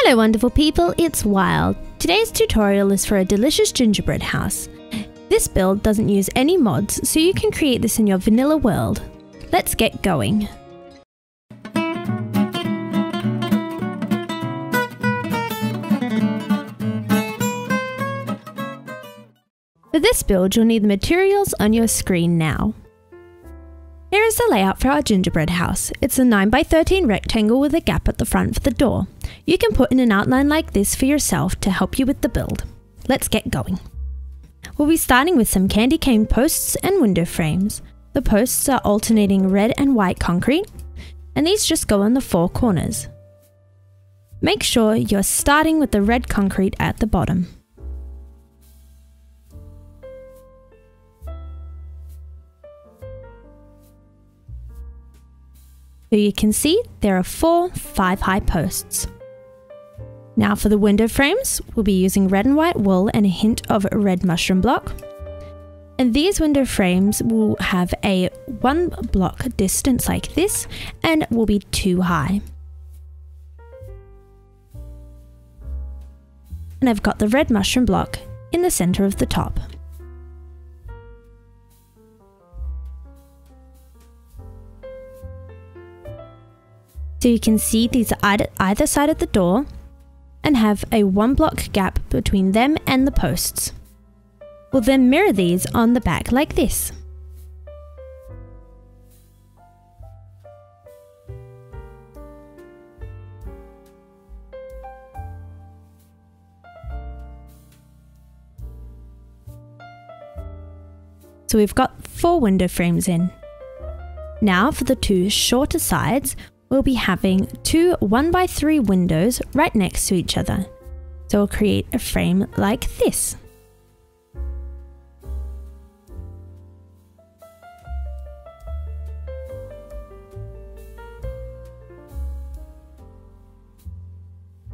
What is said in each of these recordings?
Hello wonderful people, it's Wild. Today's tutorial is for a delicious gingerbread house. This build doesn't use any mods, so you can create this in your vanilla world. Let's get going. For this build, you'll need the materials on your screen now. Here is the layout for our gingerbread house. It's a 9x13 rectangle with a gap at the front for the door. You can put in an outline like this for yourself to help you with the build. Let's get going. We'll be starting with some candy cane posts and window frames. The posts are alternating red and white concrete, and these just go on the four corners. Make sure you're starting with the red concrete at the bottom. So you can see there are 4 5-high posts. Now for the window frames, we'll be using red and white wool and a hint of red mushroom block. And these window frames will have a 1 block distance like this and will be 2 high. And I've got the red mushroom block in the center of the top. So you can see these are either side of the door and have a 1 block gap between them and the posts. We'll then mirror these on the back like this. So we've got 4 window frames in. Now for the 2 shorter sides, we'll be having 2 1x3 windows right next to each other. So we'll create a frame like this.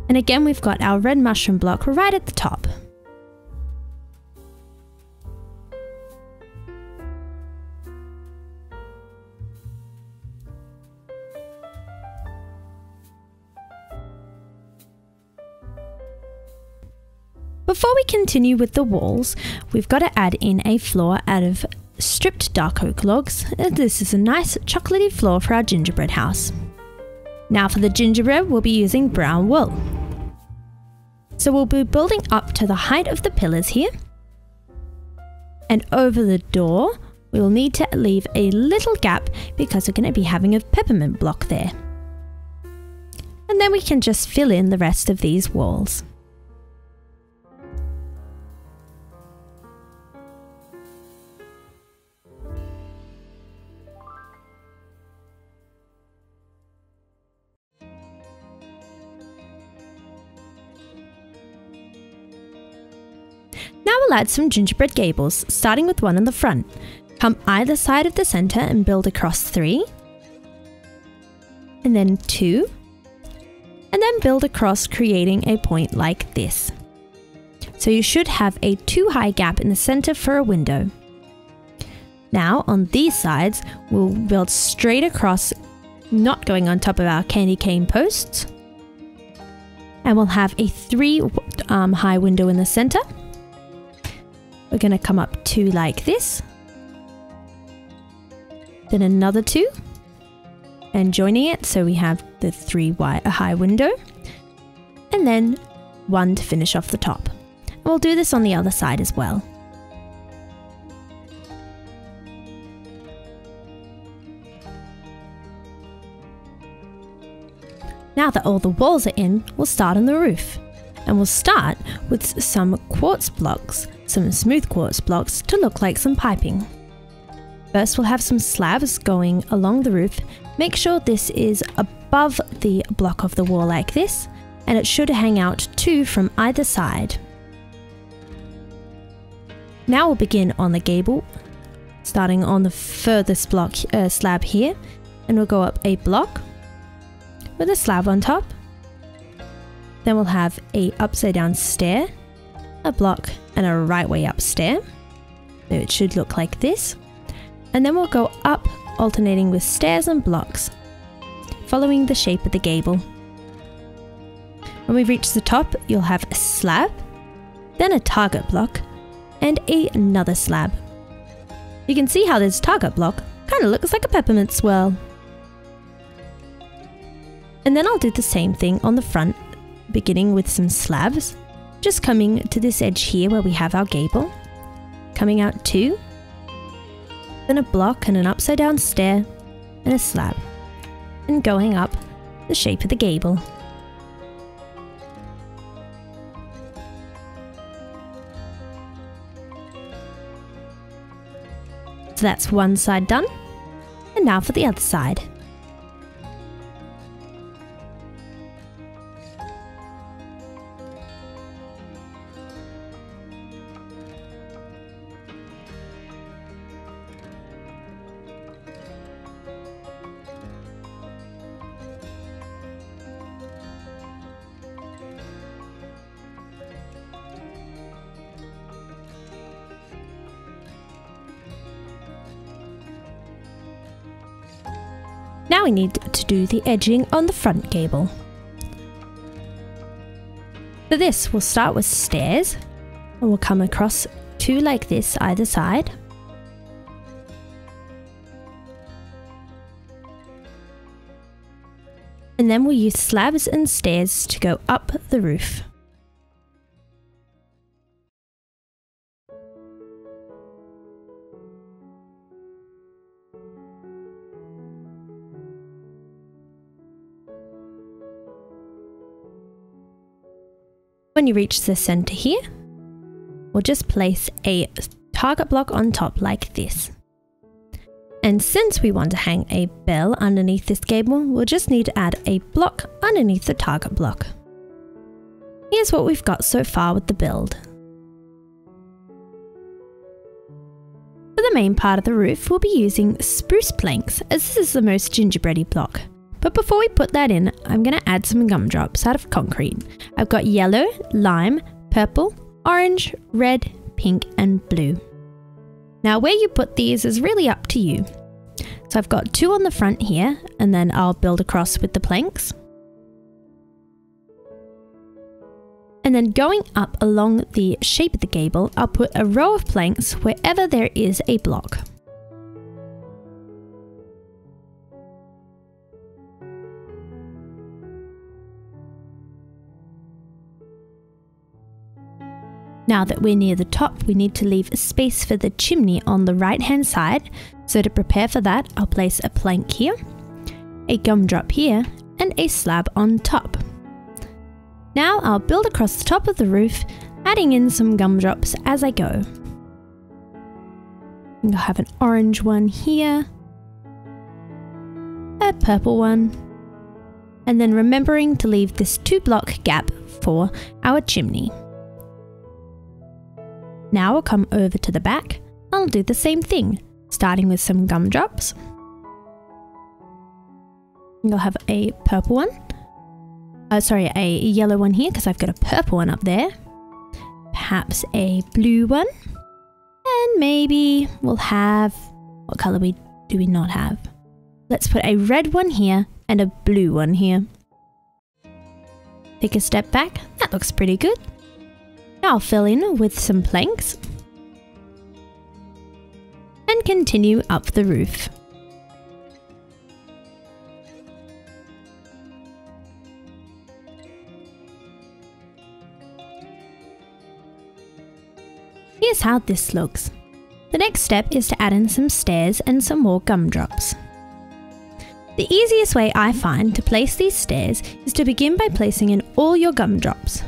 And again, we've got our red mushroom block right at the top. Before we continue with the walls, we've got to add in a floor out of stripped dark oak logs. This is a nice chocolatey floor for our gingerbread house. Now for the gingerbread, we'll be using brown wool. So we'll be building up to the height of the pillars here. And over the door, we will need to leave a little gap because we're going to be having a peppermint block there. And then we can just fill in the rest of these walls. Now we'll add some gingerbread gables, starting with one on the front. Come either side of the center and build across 3, and then 2, and then build across, creating a point like this. So you should have a 2 high gap in the center for a window. Now on these sides, we'll build straight across, not going on top of our candy cane posts. And we'll have a 3 high window in the center. We're going to come up 2 like this, then another 2, and joining it so we have the 3 high window, and then 1 to finish off the top. And we'll do this on the other side as well. Now that all the walls are in, we'll start on the roof. And we'll start with some quartz blocks, some smooth quartz blocks to look like some piping. First we'll have some slabs going along the roof. Make sure this is above the block of the wall like this, and it should hang out 2 from either side. Now we'll begin on the gable, starting on the furthest block slab here, and we'll go up a block with a slab on top. Then we'll have a upside down stair, a block, and a right way up stair. So it should look like this. And then we'll go up, alternating with stairs and blocks, following the shape of the gable. When we reach the top, you'll have a slab, then a target block, and another slab. You can see how this target block kind of looks like a peppermint swirl. And then I'll do the same thing on the front, beginning with some slabs, just coming to this edge here where we have our gable, coming out 2, then a block and an upside down stair, and a slab, and going up the shape of the gable. So that's one side done, and now for the other side. Now we need to do the edging on the front gable. For this, we'll start with stairs, and we'll come across 2 like this either side. And then we'll use slabs and stairs to go up the roof. When you reach the center here, we'll just place a target block on top like this. And since we want to hang a bell underneath this gable, we'll just need to add a block underneath the target block. Here's what we've got so far with the build. For the main part of the roof, we'll be using spruce planks, as this is the most gingerbready block. But before we put that in, I'm going to add some gumdrops out of concrete. I've got yellow, lime, purple, orange, red, pink and blue. Now where you put these is really up to you. So I've got 2 on the front here, and then I'll build across with the planks. And then going up along the shape of the gable, I'll put a row of planks wherever there is a block. Now that we're near the top, we need to leave a space for the chimney on the right hand side. So to prepare for that, I'll place a plank here, a gumdrop here, and a slab on top. Now I'll build across the top of the roof, adding in some gumdrops as I go. I'll have an orange one here, a purple one, and then remembering to leave this 2-block gap for our chimney. Now we'll come over to the back. I'll do the same thing, starting with some gumdrops. I'll have a purple one. A yellow one here because I've got a purple one up there. Perhaps a blue one. And maybe we'll have... what colour do we not have? Let's put a red one here and a blue one here. Take a step back. That looks pretty good. Now I'll fill in with some planks and continue up the roof. Here's how this looks. The next step is to add in some stairs and some more gumdrops. The easiest way I find to place these stairs is to begin by placing in all your gumdrops,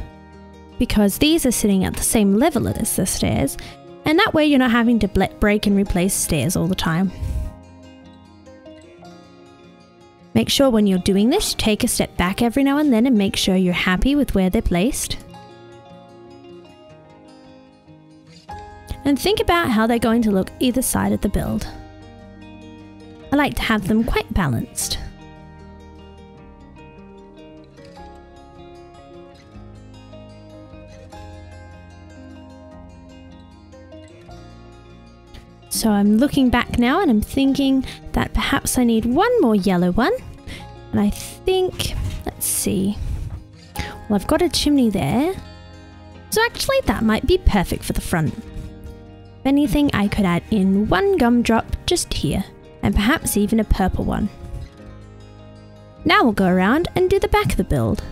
because these are sitting at the same level as the stairs, and that way you're not having to break and replace stairs all the time. Make sure when you're doing this, take a step back every now and then and make sure you're happy with where they're placed. And think about how they're going to look either side of the build. I like to have them quite balanced. So I'm looking back now and I'm thinking that perhaps I need one more yellow one. And I think, let's see, Well, I've got a chimney there. So actually that might be perfect for the front. If anything, I could add in one gumdrop just here, and perhaps even a purple one. Now we'll go around and do the back of the build.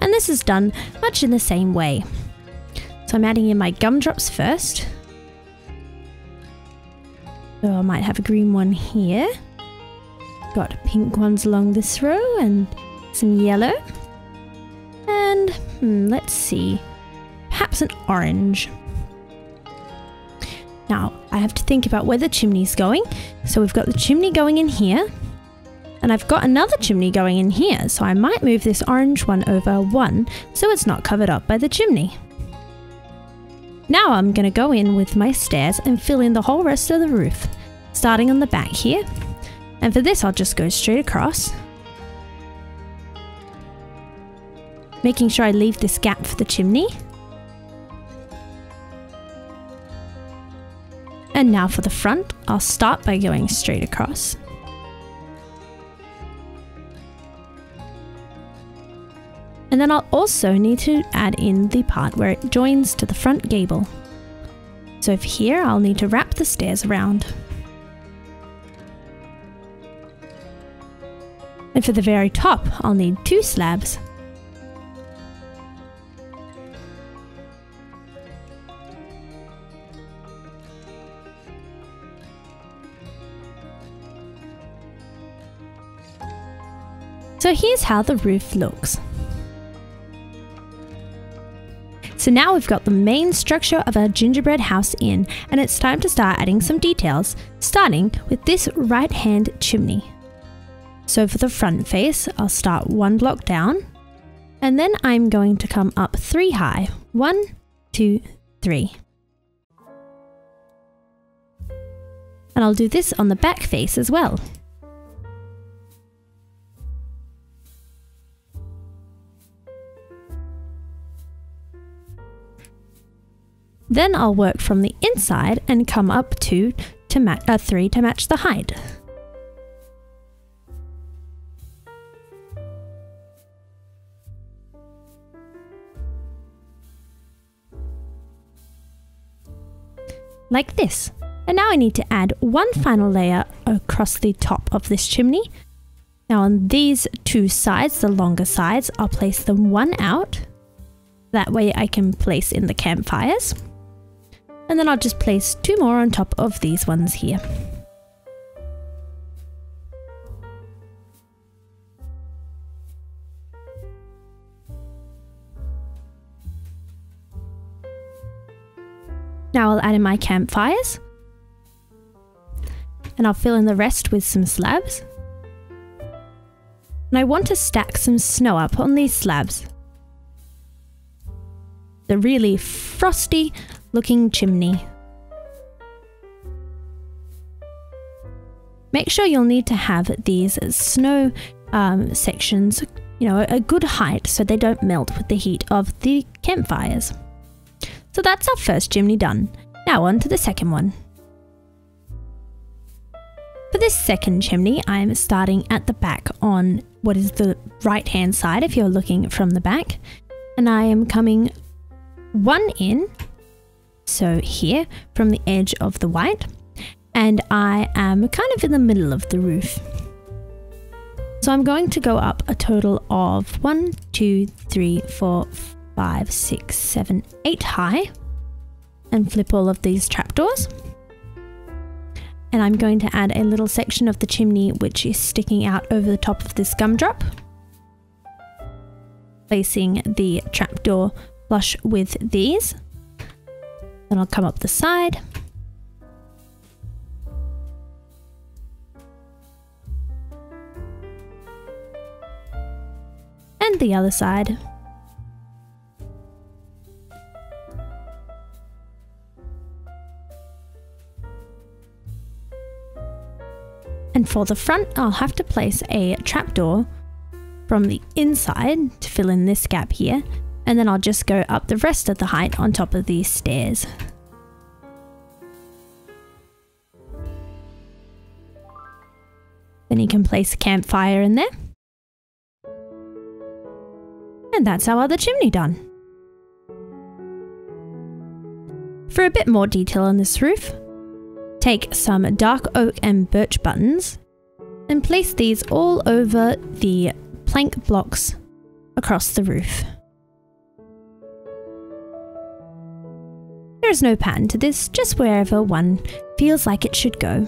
And this is done much in the same way. So I'm adding in my gumdrops first. So I might have a green one here. Got pink ones along this row and some yellow. And let's see, perhaps an orange. Now I have to think about where the chimney's going. So we've got the chimney going in here. And I've got another chimney going in here. So I might move this orange one over one so it's not covered up by the chimney. Now I'm going to go in with my stairs and fill in the whole rest of the roof, starting on the back here. And for this I'll just go straight across, making sure I leave this gap for the chimney. And now for the front, I'll start by going straight across. And then I'll also need to add in the part where it joins to the front gable. So for here, I'll need to wrap the stairs around. And for the very top, I'll need 2 slabs. So here's how the roof looks. So now we've got the main structure of our gingerbread house in, and it's time to start adding some details, starting with this right-hand chimney. So for the front face, I'll start 1 block down, and then I'm going to come up 3 high. 1, 2, 3. And I'll do this on the back face as well. Then I'll work from the inside and come up 3 to match the height. Like this. And now I need to add 1 final layer across the top of this chimney. Now on these 2 sides, the longer sides, I'll place them 1 out. That way I can place in the campfires. And then I'll just place 2 more on top of these ones here. Now I'll add in my campfires. And I'll fill in the rest with some slabs. And I want to stack some snow up on these slabs. The really frosty looking chimney. Make sure you'll need to have these snow sections, a good height so they don't melt with the heat of the campfires. So that's our first chimney done. Now on to the second one. For this second chimney, I'm starting at the back on what is the right hand side if you're looking from the back. And I am coming 1 in. So here from the edge of the white, and I am kind of in the middle of the roof. So I'm going to go up a total of 1, 2, 3, 4, 5, 6, 7, 8 high and flip all of these trapdoors. And I'm going to add a little section of the chimney which is sticking out over the top of this gumdrop, placing the trapdoor flush with these. Then I'll come up the side. And the other side. And for the front, I'll have to place a trapdoor from the inside to fill in this gap here. And then I'll just go up the rest of the height on top of these stairs. Then you can place a campfire in there. And that's our other chimney done. For a bit more detail on this roof, take some dark oak and birch buttons and place these all over the plank blocks across the roof. There is no pattern to this, just wherever one feels like it should go.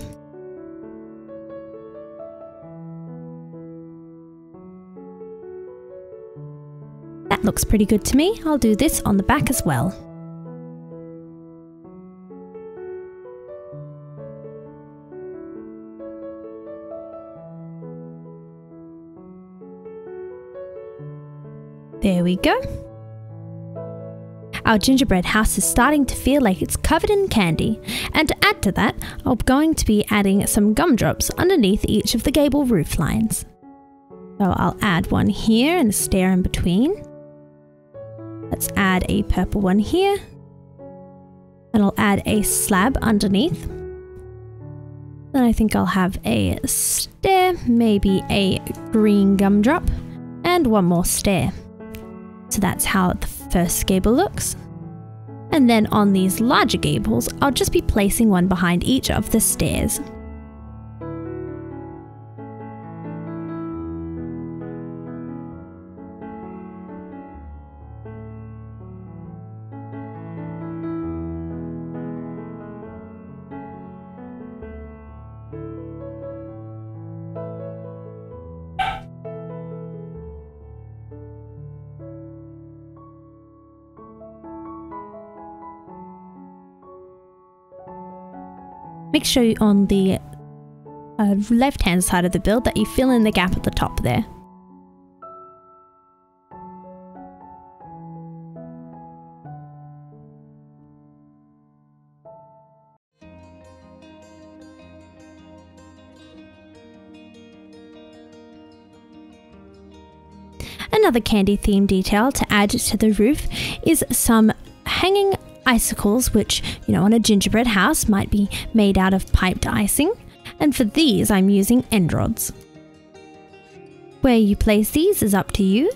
That looks pretty good to me. I'll do this on the back as well. There we go. Our gingerbread house is starting to feel like it's covered in candy, and to add to that, I'm going to be adding some gumdrops underneath each of the gable roof lines. So I'll add one here and a stair in between. Let's add a purple one here, and I'll add a slab underneath. Then I think I'll have a stair, maybe a green gumdrop, and one more stair. So that's how the first gable looks. And then on these larger gables, I'll just be placing one behind each of the stairs. Make sure on the left-hand side of the build that you fill in the gap at the top there. Another candy theme detail to add to the roof is some hanging icicles, which, you know, on a gingerbread house might be made out of piped icing, and for these I'm using end rods. Where you place these is up to you.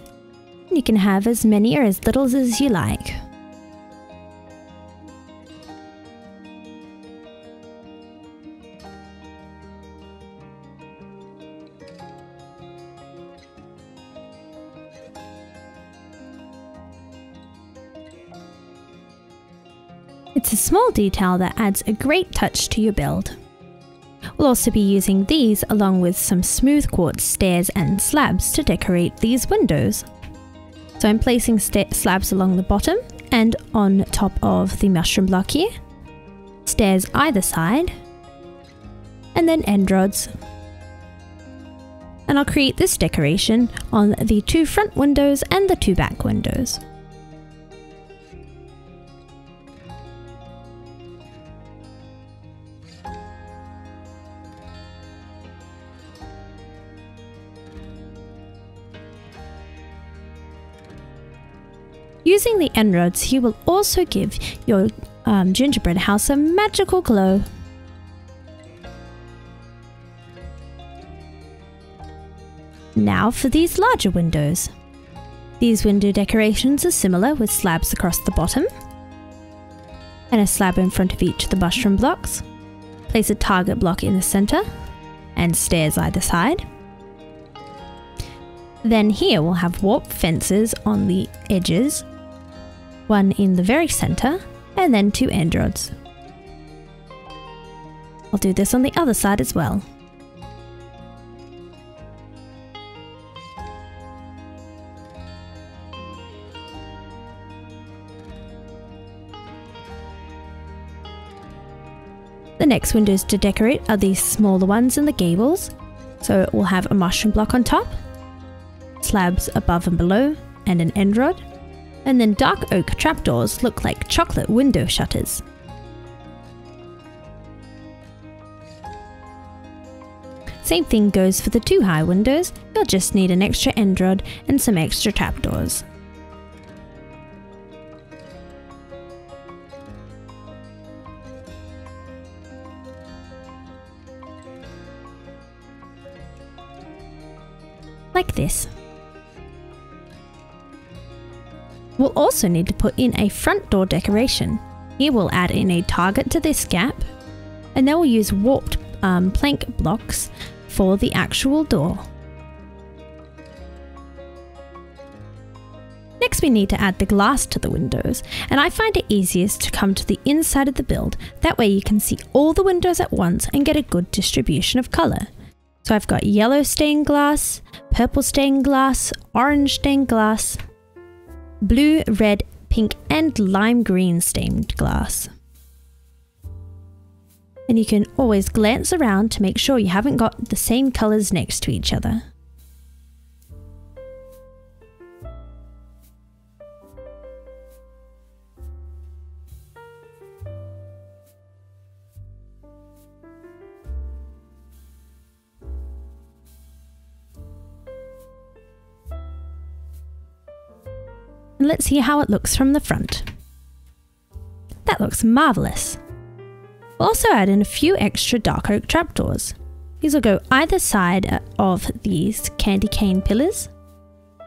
You can have as many or as little as you like. It's a small detail that adds a great touch to your build. We'll also be using these along with some smooth quartz stairs and slabs to decorate these windows. So I'm placing slabs along the bottom and on top of the mushroom block here, stairs either side, and then end rods. And I'll create this decoration on the 2 front windows and the 2 back windows. Using the end rods, you will also give your gingerbread house a magical glow. Now for these larger windows. These window decorations are similar, with slabs across the bottom and a slab in front of each of the mushroom blocks. Place a target block in the center and stairs either side. Then here we'll have warp fences on the edges, one in the very center, and then 2 end rods. I'll do this on the other side as well. The next windows to decorate are these smaller ones in the gables. So we'll have a mushroom block on top, slabs above and below, and an end rod. And then dark oak trapdoors look like chocolate window shutters. Same thing goes for the 2 high windows. You'll just need an extra end rod and some extra trapdoors. Like this. We'll also need to put in a front door decoration. Here we'll add in a target to this gap, and then we'll use warped plank blocks for the actual door. Next we need to add the glass to the windows, and I find it easiest to come to the inside of the build. That way you can see all the windows at once and get a good distribution of colour. So I've got yellow stained glass, purple stained glass, orange stained glass, blue, red, pink and lime green stained glass. And you can always glance around to make sure you haven't got the same colours next to each other. And let's see how it looks from the front. That looks marvellous. We'll also add in a few extra dark oak trapdoors. These will go either side of these candy cane pillars,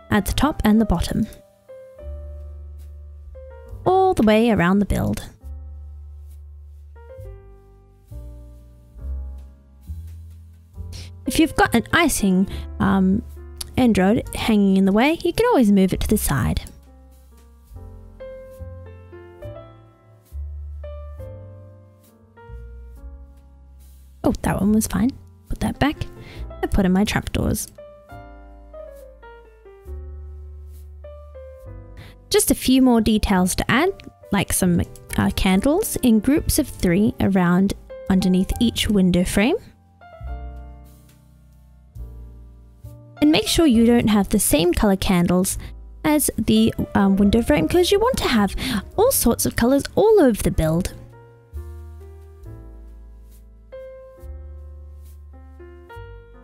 at the top and the bottom, all the way around the build. If you've got an icing end rod hanging in the way, you can always move it to the side. Oh, that one was fine. Put that back and put in my trapdoors. Just a few more details to add, like some candles in groups of 3 around underneath each window frame. And make sure you don't have the same colour candles as the window frame, because you want to have all sorts of colours all over the build.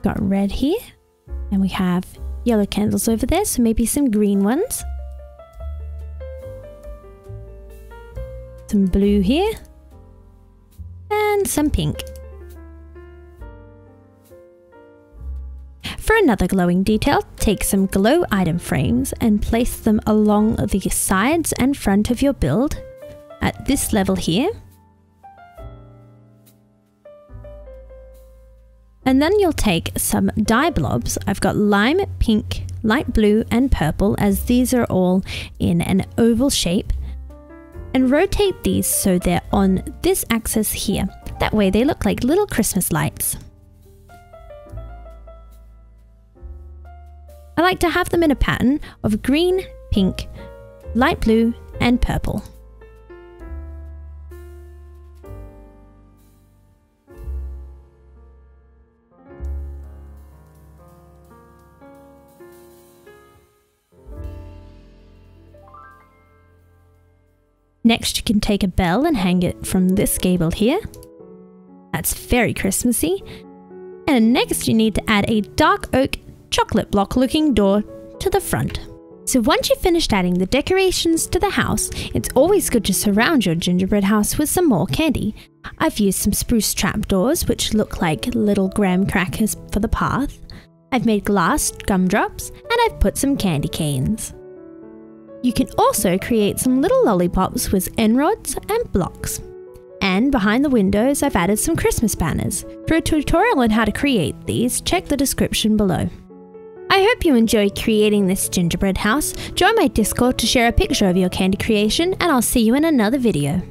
Got red here, and we have yellow candles over there, so maybe some green ones. Some blue here, and some pink. For another glowing detail, take some glow item frames and place them along the sides and front of your build at this level here. And then you'll take some dye blobs. I've got lime, pink, light blue and purple, as these are all in an oval shape, and rotate these so they're on this axis here. That way they look like little Christmas lights. I like to have them in a pattern of green, pink, light blue and purple. Next, you can take a bell and hang it from this gable here. That's very Christmassy. And next you need to add a dark oak chocolate block looking door to the front. So once you've finished adding the decorations to the house, it's always good to surround your gingerbread house with some more candy. I've used some spruce trapdoors, which look like little graham crackers for the path. I've made glass gumdrops, and I've put some candy canes. You can also create some little lollipops with end rods and blocks. And behind the windows, I've added some Christmas banners. For a tutorial on how to create these, check the description below. I hope you enjoyed creating this gingerbread house. Join my Discord to share a picture of your candy creation, and I'll see you in another video.